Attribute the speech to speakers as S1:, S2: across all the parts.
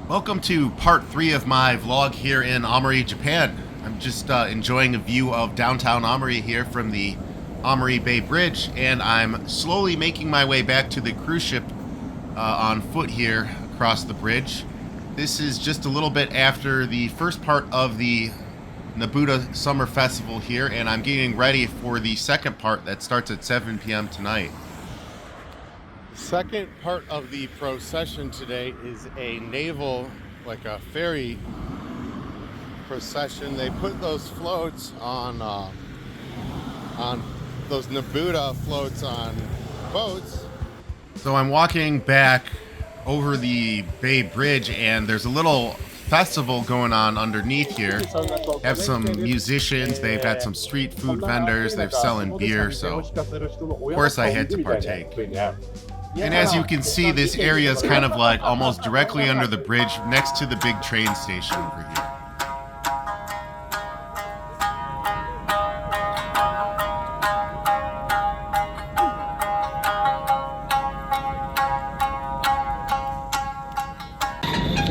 S1: Welcome to part 3 of my vlog here in Aomori, Japan. I'm just enjoying a view of downtown Aomori here from the Aomori Bay Bridge, and I'm slowly making my way back to the cruise ship on foot here across the bridge. This is just a little bit after the first part of the Nebuta Summer Festival here, and I'm getting ready for the second part that starts at 7 p.m. tonight. Second part of the procession today is a naval, like a ferry procession. They put those floats on those Nebuta floats on boats. So I'm walking back over the Bay Bridge, and there's a little festival going on underneath here. Have some musicians, they've got some street food vendors, they're selling beer, so of course I had to partake. And as you can see, this area is kind of like almost directly under the bridge next to the big train station over here.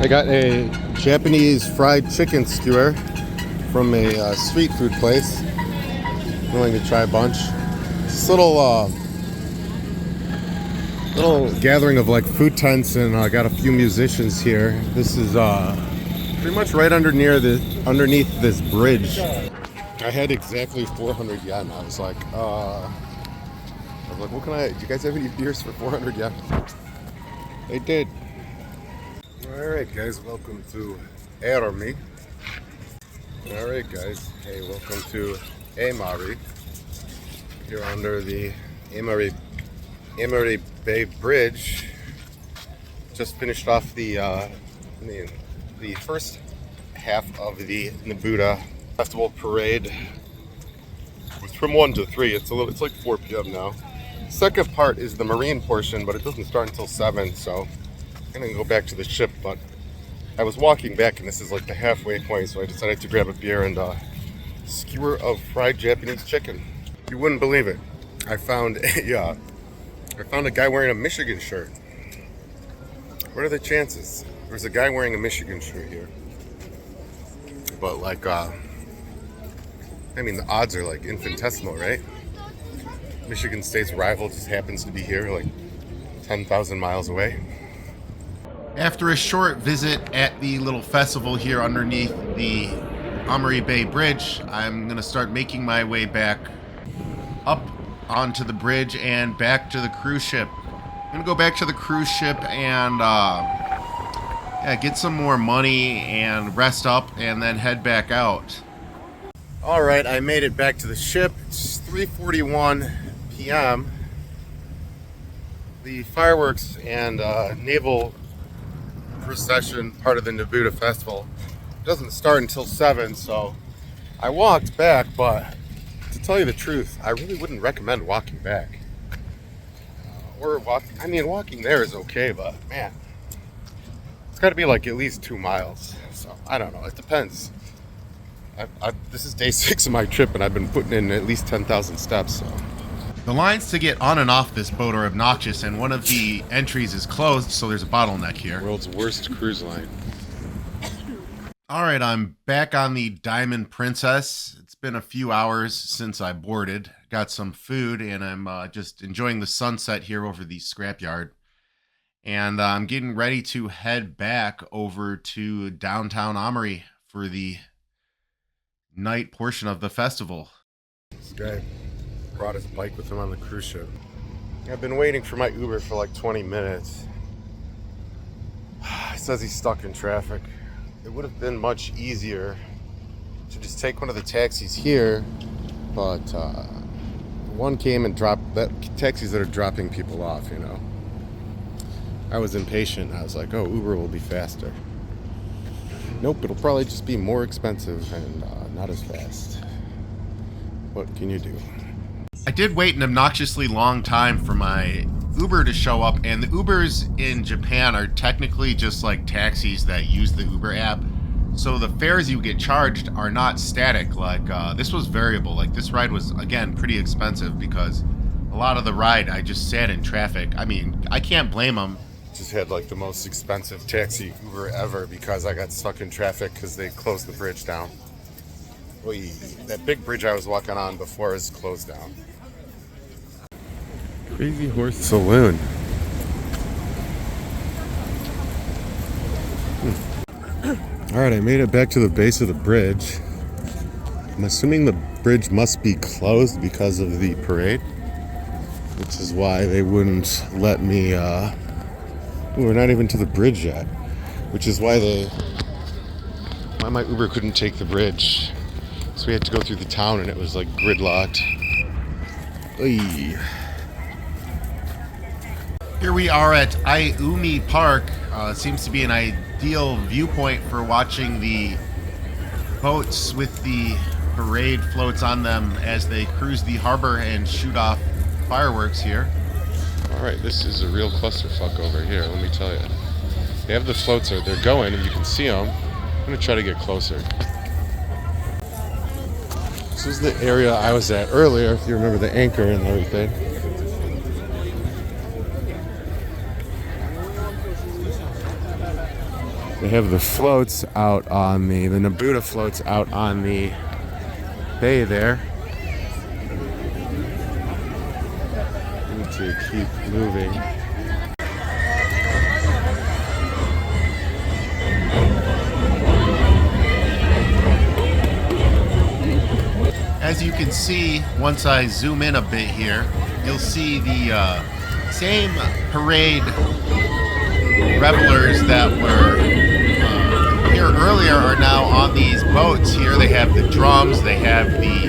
S1: I got a Japanese fried chicken skewer from a street food place. I'm willing to try a bunch. This little gathering of like food tents, and I got a few musicians here. This is pretty much right underneath this bridge. I had exactly 400 yen. I was like, what can I? Do you guys have any beers for 400 yen? They did. All right, guys, welcome to Aomori. All right, guys, hey, welcome to Aomori. You're under the Aomori Bay Bridge. Just finished off the first half of the Nebuta Festival parade. It's from 1 to 3. It's like 4 p.m. now. Second part is the marine portion, but it doesn't start until 7. So I'm gonna go back to the ship. But I was walking back, and this is like the halfway point, so I decided to grab a beer and a skewer of fried Japanese chicken. You wouldn't believe it. I found a guy wearing a Michigan shirt. What are the chances? There's a guy wearing a Michigan shirt here. But like, I mean, the odds are like infinitesimal, right? Michigan State's rival just happens to be here, like 10,000 miles away. After a short visit at the little festival here underneath the Aomori Bay Bridge, I'm gonna start making my way back up onto the bridge and back to the cruise ship. I'm gonna go back to the cruise ship and get some more money and rest up, and then head back out. All right, I made it back to the ship. It's 3:41 p.m. The fireworks and naval procession part of the Nebuta Festival doesn't start until 7, so I walked back, but to tell you the truth, I really wouldn't recommend walking back. Walking there is okay, but man, it's got to be like at least 2 miles. So I don't know. It depends. This is day 6 of my trip, and I've been putting in at least 10,000 steps. So the lines to get on and off this boat are obnoxious, and one of the entries is closed, so there's a bottleneck here. World's worst cruise line. All right, I'm back on the Diamond Princess. It's been a few hours since I boarded. Got some food, and I'm just enjoying the sunset here over the scrapyard. And I'm getting ready to head back over to downtown Aomori for the night portion of the festival. This guy brought his bike with him on the cruise ship. I've been waiting for my Uber for like 20 minutes. He says he's stuck in traffic. It would have been much easier to just take one of the taxis here, but one came and dropped taxis that are dropping people off, you know. I was impatient. I was like, oh, Uber will be faster. Nope, it'll probably just be more expensive and not as fast. What can you do? I did wait an obnoxiously long time for my Uber to show up, and the Ubers in Japan are technically just like taxis that use the Uber app. So the fares you get charged are not static. Like this was variable. Like this ride was, again, pretty expensive because a lot of the ride I just sat in traffic. I mean, I can't blame them. Just had like the most expensive taxi Uber ever because I got stuck in traffic because they closed the bridge down. Oy, that big bridge I was walking on before is closed down. Crazy Horse Saloon. Alright, I made it back to the base of the bridge. I'm assuming the bridge must be closed because of the parade, which is why they wouldn't let me, we're not even to the bridge yet, which is why my Uber couldn't take the bridge. So we had to go through the town and it was like gridlocked. Oy. Here we are at Aomori Park. Seems to be an ideal viewpoint for watching the boats with the parade floats on them as they cruise the harbor and shoot off fireworks here. Alright, this is a real clusterfuck over here, let me tell you. They have the floats there, they're going and you can see them. I'm going to try to get closer. This is the area I was at earlier, if you remember the anchor and everything. They have the floats out on the Nebuta floats out on the bay there. Need to keep moving. As you can see, once I zoom in a bit here, you'll see the same parade revelers that were here earlier are now on these boats here. They have the drums, they have the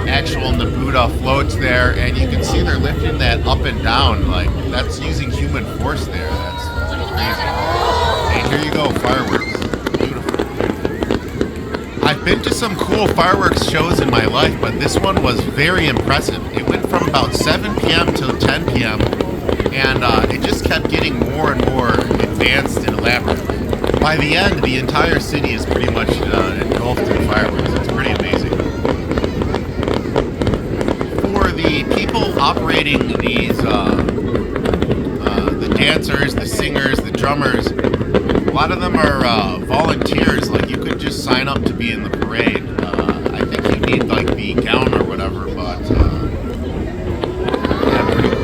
S1: actual Nebuta floats there, and you can see they're lifting that up and down. Like, that's using human force there. That's crazy. And here you go, fireworks. I've been to some cool fireworks shows in my life, but this one was very impressive. It went from about 7 p.m. till 10 p.m. and it just kept getting more and more advanced and elaborate. By the end, the entire city is pretty much engulfed in fireworks. It's pretty amazing. For the people operating these, the dancers, the singers, the drummers, a lot of them are volunteers. Like, you could just sign up to be in the parade. I think you need like the gown or whatever, but yeah, pretty cool.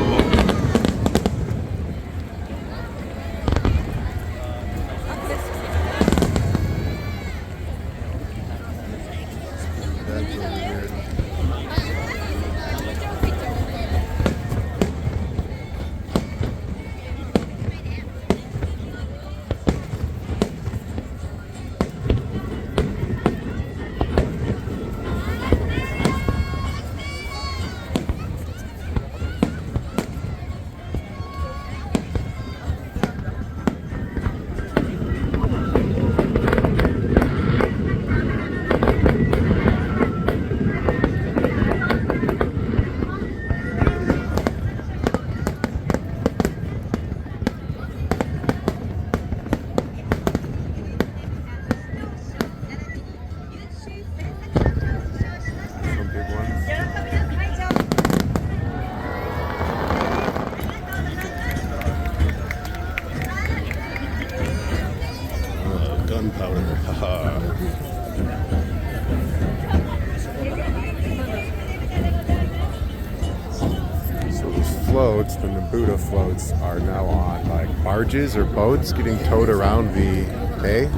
S1: Floats, the Nebuta floats, are now on like barges or boats getting towed around the bay.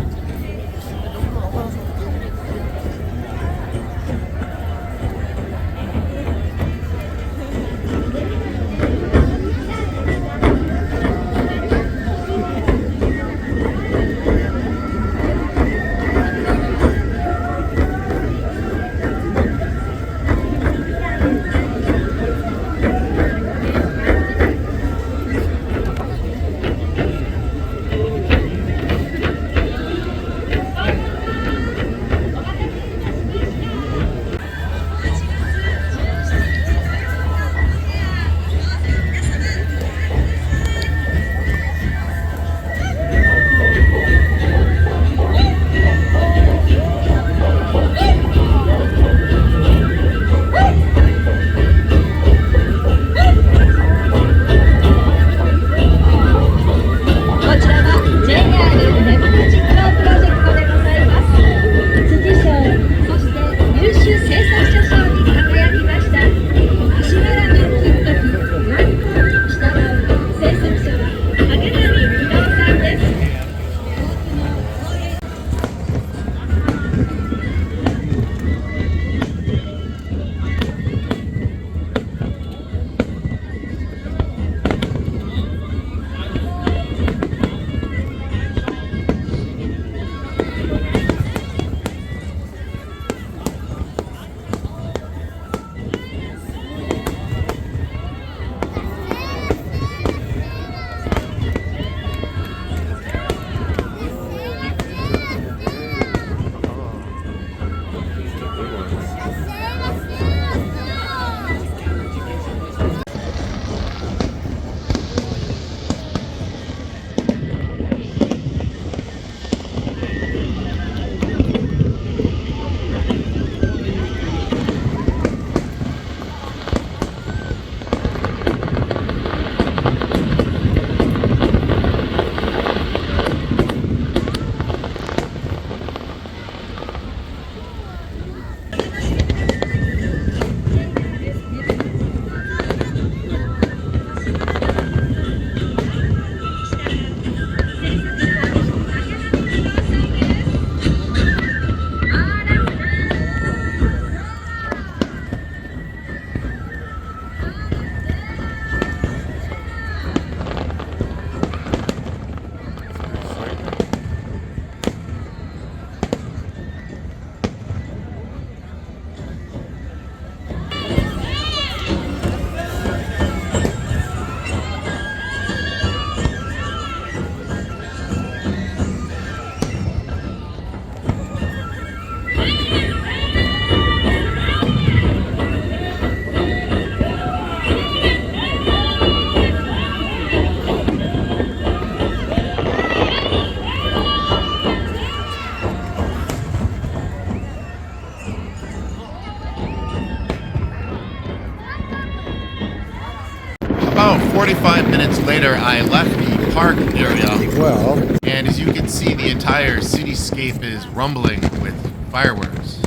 S2: minutes later, I left the park area.
S1: Well,
S2: and as you can see, the entire cityscape is rumbling with fireworks.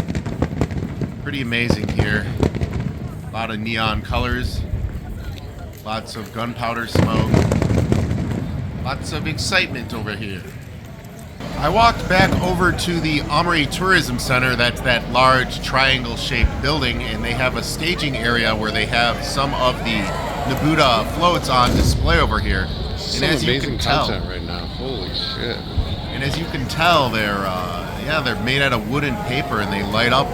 S2: Pretty amazing here. A lot of neon colors. Lots of gunpowder smoke. Lots of excitement over here. I walked back over to the Aomori Tourism Center. That's that large triangle-shaped building, and they have a staging area where they have some of the Nebuta floats on display over here.
S1: some amazing content right now. Holy shit!
S2: And as you can tell, they're made out of wood and paper, and they light up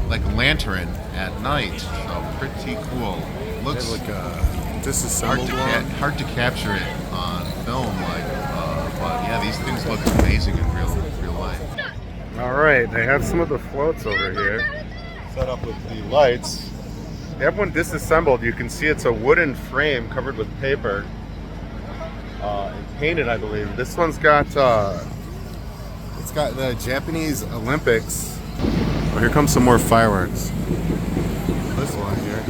S2: like a lantern at night. So pretty cool. Looks
S1: like a disassembled
S2: hard to capture it on film, but yeah, these things look amazing in real life.
S1: All right, they have some of the floats over here, set up with the lights. They have one disassembled. You can see it's a wooden frame covered with paper and painted, I believe. This one's got it's got the Japanese Olympics. Oh, here comes some more fireworks. This one here.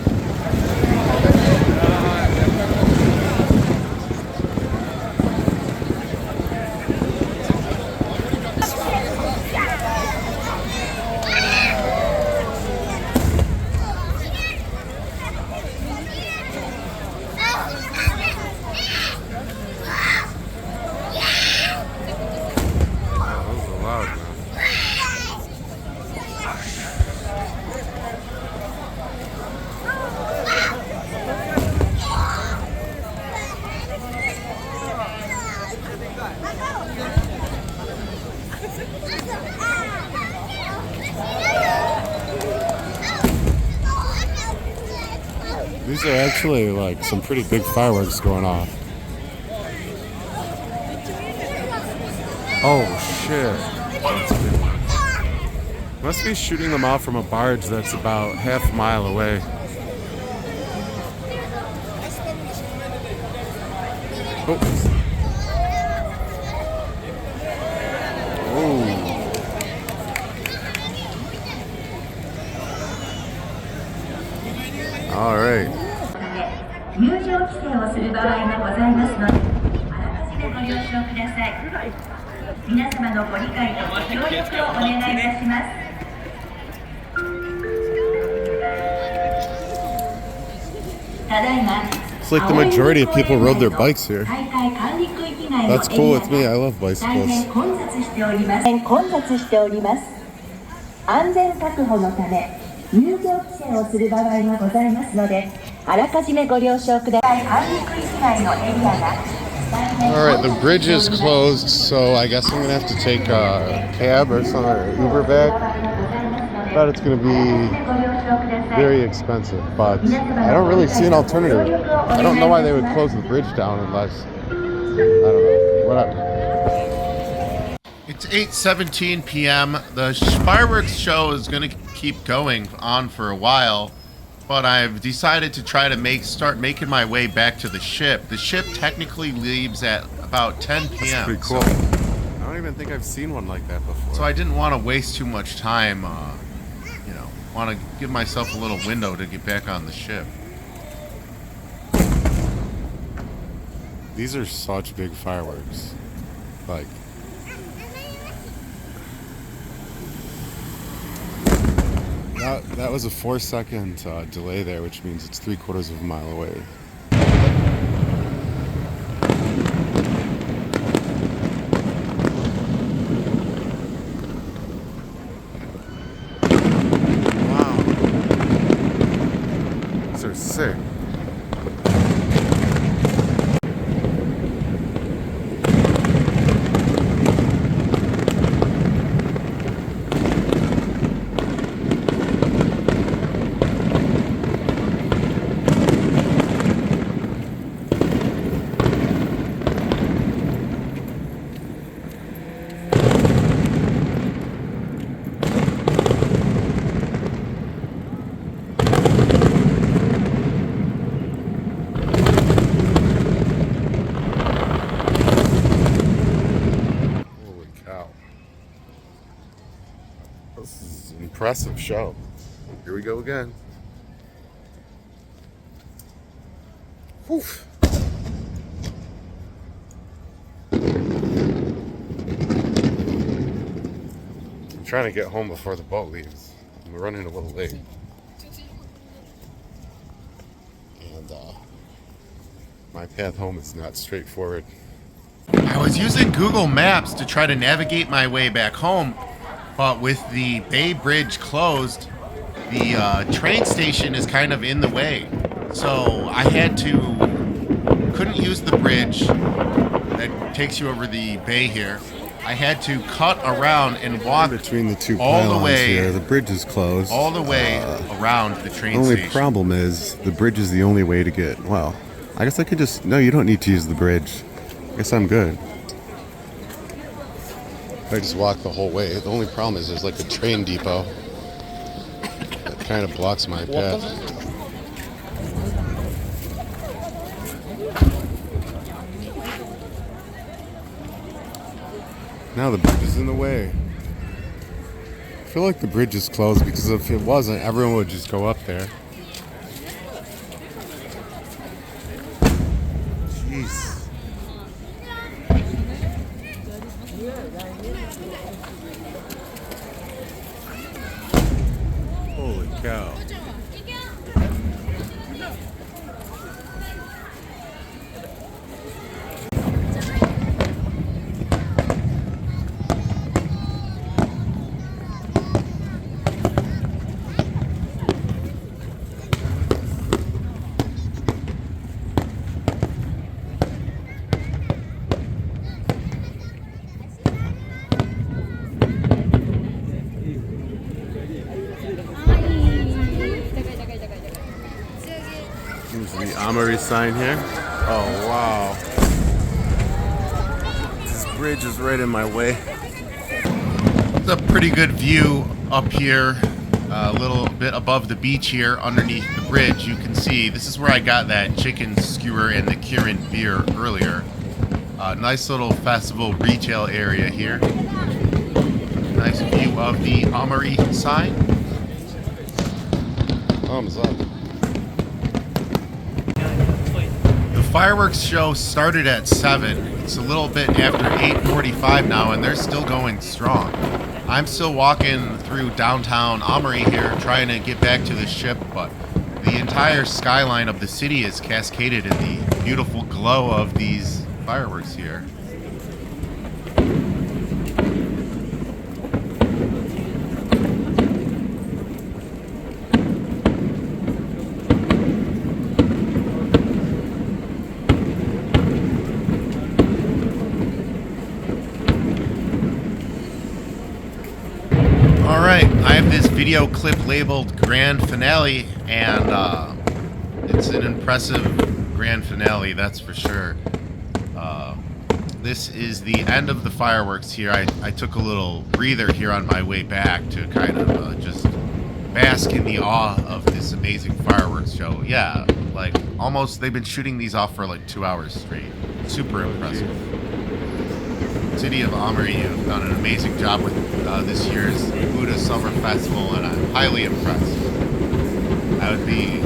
S1: These are actually like some pretty big fireworks going off. Oh shit. That's a big one. Must be shooting them out from a barge that's about half a mile away. Oh. All right.
S3: 入場規制をする場合がございますので、あらかじめご了承ください。皆様のご理解とご協力をお願いいたします。ただいま
S1: It's like the majority of people rode their bikes here. That's cool with me. I love bicycles.
S3: 混雑しております。安全確保のため入場規制をする場合がございますので、あらかじめご了承ください。管理区域内のエリアが
S1: Alright, the bridge is closed, so I guess I'm gonna have to take a cab or some Uber back. I thought it's gonna be very expensive, but I don't really see an alternative. I don't know why they would close the bridge down unless, I don't know, whatever.
S2: It's 8:17 p.m. The fireworks show is going to keep going on for a while, but I've decided to try to start making my way back to the ship. The ship technically leaves at about 10 p.m.
S1: That's pretty cool. I don't even think I've seen one like that before.
S2: So I didn't want to waste too much time, want to give myself a little window to get back on the ship.
S1: These are such big fireworks. Like, that was a 4-second delay there, which means it's 3/4 of a mile away. Wow. These are sick. This is an impressive show. Here we go again. Whew. trying to get home before the boat leaves. We're running a little late. And my path home is not straightforward.
S2: I was using Google Maps to try to navigate my way back home, but with the Bay Bridge closed, the train station is kind of in the way. So I couldn't use the bridge that takes you over the bay here. I had to cut around and walk
S1: between the two
S2: all the
S1: pylons
S2: way
S1: here. The bridge is closed.
S2: all the way around the train
S1: The only
S2: station.
S1: problem is the bridge is the only way to get, well, I guess I could just, no, you don't need to use the bridge. I guess I'm good. I just walk the whole way. The only problem is there's like a train depot that kind of blocks my path. Now the bridge is in the way. I feel like the bridge is closed because if it wasn't, everyone would just go up there. Jeez. Holy cow. Here's the Aomori sign here. Oh wow. This bridge is right in my way.
S2: It's a pretty good view up here, a little bit above the beach here underneath the bridge. You can see this is where I got that chicken skewer and the Kirin beer earlier. Nice little festival retail area here. Nice view of the Aomori sign.
S1: Thumbs up.
S2: The fireworks show started at 7. It's a little bit after 8:45 now, and they're still going strong. I'm still walking through downtown Aomori here, trying to get back to the ship, but the entire skyline of the city is cascaded in the beautiful glow of these fireworks here. Alright, I have this video clip labeled Grand Finale, and it's an impressive grand finale, that's for sure. This is the end of the fireworks here. I took a little breather here on my way back to kind of just bask in the awe of this amazing fireworks show. Yeah, like almost, they've been shooting these off for like 2 hours straight. Super impressive. City of Aomori, you've done an amazing job with this year's Nebuta Summer Festival, and I'm highly impressed. I would be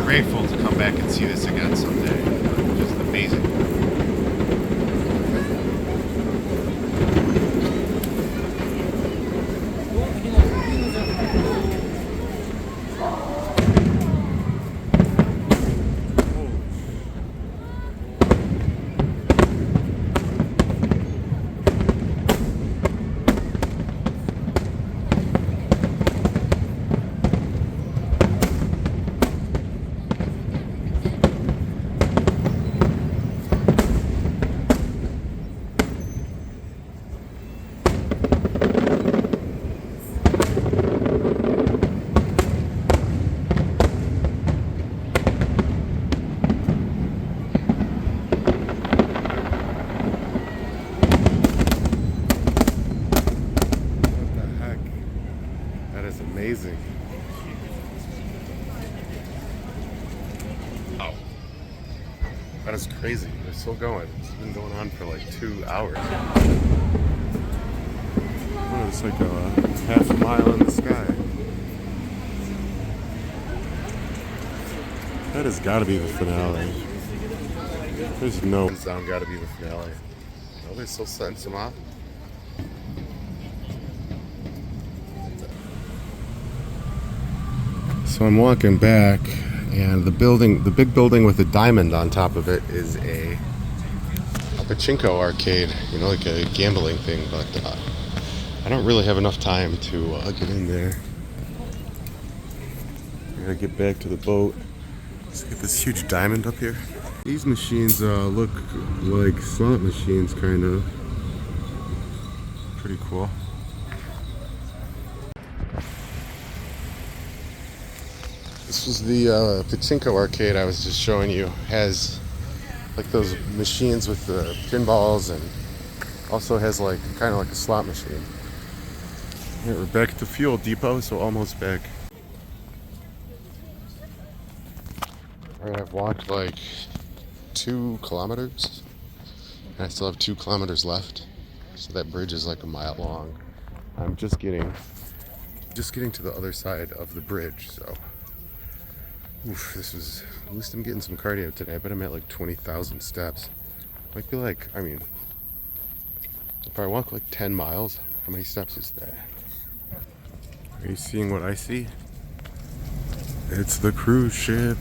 S2: grateful to come back and see this again someday. Just amazing.
S1: Amazing. Oh, that is crazy. They're still going. It's been going on for like 2 hours. Oh, it's like a half a mile in the sky. That has got to be the finale. There's no sound. Got to be the finale. Oh, they still setting some off. So I'm walking back, and the big building with the diamond on top of it is a pachinko arcade, you know, like a gambling thing, but I don't really have enough time to get in there. I gotta get back to the boat. Let's get this huge diamond up here. These machines look like slot machines, kind of. Pretty cool. This was the pachinko arcade I was just showing you. Has like those machines with the pinballs, and also has like kind of like a slot machine. Here, we're back at the fuel depot, so almost back. Alright, I've walked like 2 kilometers, and I still have 2 kilometers left. So that bridge is like a mile long. I'm just getting to the other side of the bridge, so oof, this was, at least I'm getting some cardio today. I bet I'm at like 20,000 steps. Might be like, I mean, if I walk like 10 miles, how many steps is that? Are you seeing what I see? It's the cruise ship.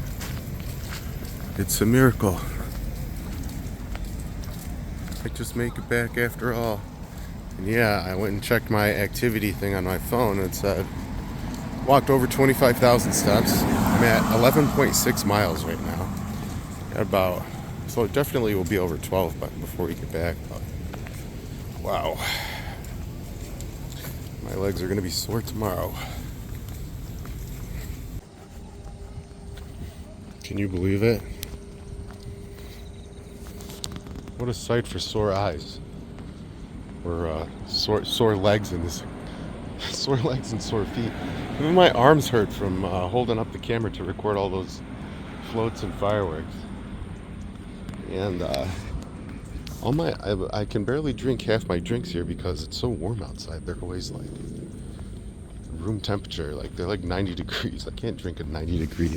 S1: It's a miracle. I just make it back after all. And yeah, I went and checked my activity thing on my phone. It said walked over 25,000 steps. I'm at 11.6 miles right now. About, so it definitely will be over 12 before we get back. But wow, my legs are gonna be sore tomorrow. Can you believe it? What a sight for sore eyes, or sore legs and this, sore legs and sore feet. Even my arms hurt from holding up the camera to record all those floats and fireworks. And I can barely drink half my drinks here because it's so warm outside. They're always like room temperature, like they're like 90 degrees. I can't drink a 90-degree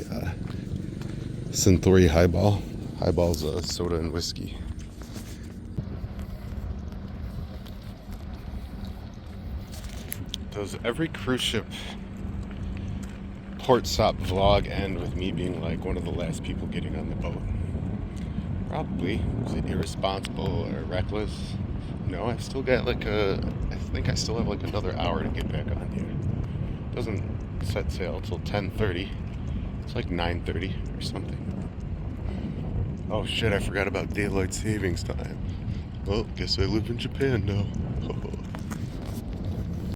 S1: Suntory highball. Highball's soda and whiskey. Does every cruise ship port stop vlog end with me being like one of the last people getting on the boat? Probably. Is it irresponsible or reckless? No, I've still got like I think I still have like another hour to get back on here. It doesn't set sail till 10:30. It's like 9:30 or something. Oh shit, I forgot about daylight savings time. Well, guess I live in Japan now.